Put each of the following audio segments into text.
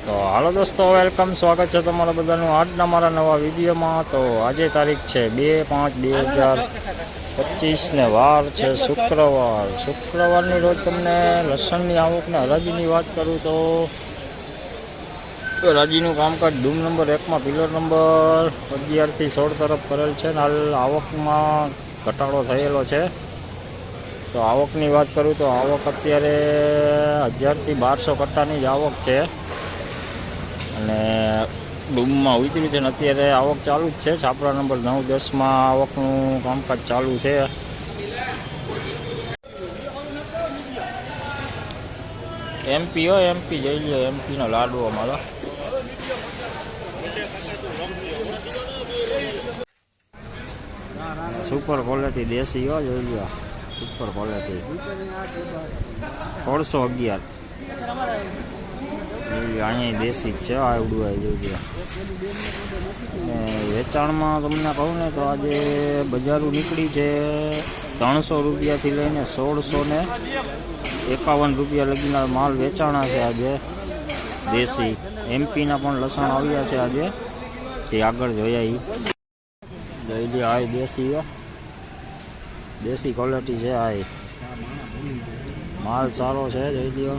તો હાલો દોસ્તો, વેલકમ, સ્વાગત છે તમારા બધાનું આજના મારા નવા વિડીયોમાં। તો આજે તારીખ છે 2/5/2025 ને વાર છે શુક્રવારની રોજ તમને લસણની આવકને હરાજીની વાત કરું તો હરાજીનું કામકાજ ડૂમ નંબર 1માં પિલર નંબર 11 થી 16 તરફ કરેલ છે। હાલ આવકમાં ઘટાડો થયેલો છે। તો આવકની વાત કરું તો આવક અત્યારે 1000 થી 1200 કટ્ટાની જ આવક છે અને ડૂમમાં ઉતર્યું છે ને અત્યારે આવક ચાલુ જ છે। છાપરા નંબર 9-10માં આવકનું કામકાજ ચાલુ છે। એમપી જોઈ લો, એમપીનો લાડવો મારો સુપર ક્વોલિટી દેશી જોઈ લો, સુપર ક્વોલિટી 1611 અહીંયા દેશી જ છે। આવડું જોઈ લો। વેચાણમાં તમને કહું ને તો આજે બજારું નીકળી છે 300 રૂપિયાથી લઈને 1651 રૂપિયા લગીના માલ વેચાણા છે આજે દેશી। એમપીના પણ લસણ આવ્યા છે આજે, તે આગળ જોયા જોઈ લો। આ દેશી ક્વોલિટી છે, આ માલ સારો છે જોઈ લો।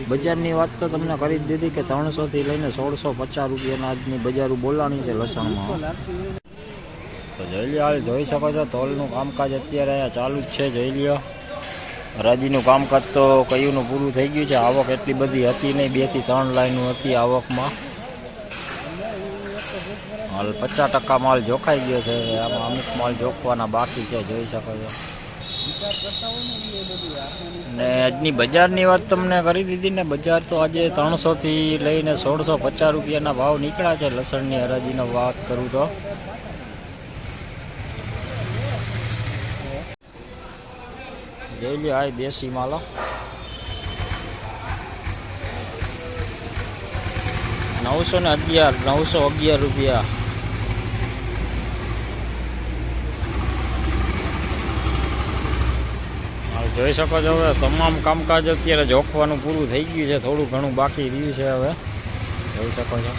બજારની વાત તો તમને કરી જ દીધી કે 300 થી લઈને 1650 રૂપિયાના આજની બજારું બોલાણી છે લસણમાં। તો જોઈ લો, હાલ જોઈ શકો છો તોલનું કામકાજ અત્યારે અહીંયા ચાલુ જ છે જોઈ લો। હરાજીનું કામકાજ તો કયુંનું પૂરું થઈ ગયું છે। આવક એટલી બધી હતી નહીં, 2 થી 3 લાઈનો હતી આવકમાં। હાલ 50% માલ જોખાઈ ગયો છે, આમાં અમુક માલ જોખવાના બાકી છે જોઈ શકો છો। ને આજની બજારની વાત તમને કરી દીધી ને, બજાર તો આજે 300 થી લઈને 1650 રૂપિયાના ભાવ નીકળ્યા છે લસણની હરાજીનો વાત કરું તો। જોઈ લો, આ દેશી માલો 911 રૂપિયા। જોઈ શકો છો હવે તમામ કામકાજ અત્યારે જોખવાનું પૂરું થઈ ગયું છે, થોડું ઘણું બાકી રહ્યું છે હવે જોઈ શકો છો।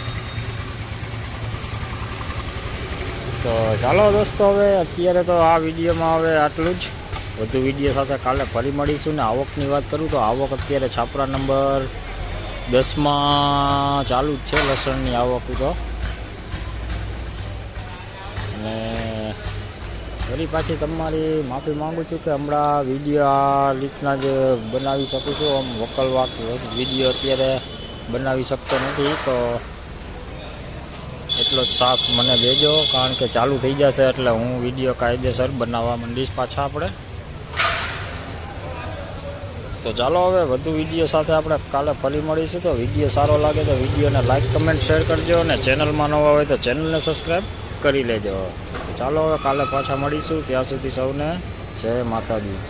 તો ચાલો દોસ્તો, હવે અત્યારે તો આ વિડીયોમાં હવે આટલું જ। વધુ વિડીયો સાથે કાલે ફરી મળીશું। ને આવકની વાત કરું તો આવક અત્યારે છાપરા નંબર 10માં ચાલુ જ છે લસણની આવક તો। અને ફરી પાછી તમારી માફી માગું છું કે હમણાં વિડીયો આ રીતના જ બનાવી શકું છું, આમ વકલવાક વિડીયો અત્યારે બનાવી શકતો નથી। તો એટલો જ સાથ મને દેજો, કારણ કે ચાલુ થઈ જશે એટલે હું વિડીયો કાયદેસર બનાવવા માંડીશ પાછા આપણે। તો ચાલો હવે વધુ વિડીયો સાથે આપણે કાલે ફરી મળીશું। તો વિડીયો સારો લાગે તો વિડીયોને લાઈક, કમેન્ટ, શેર કરજો અને ચેનલમાં નવા હોય તો ચેનલને સબસ્ક્રાઈબ કરી લેજો। ચાલો હવે કાલે પાછા મળીશું, ત્યાં સુધી સૌને જય માતાજી।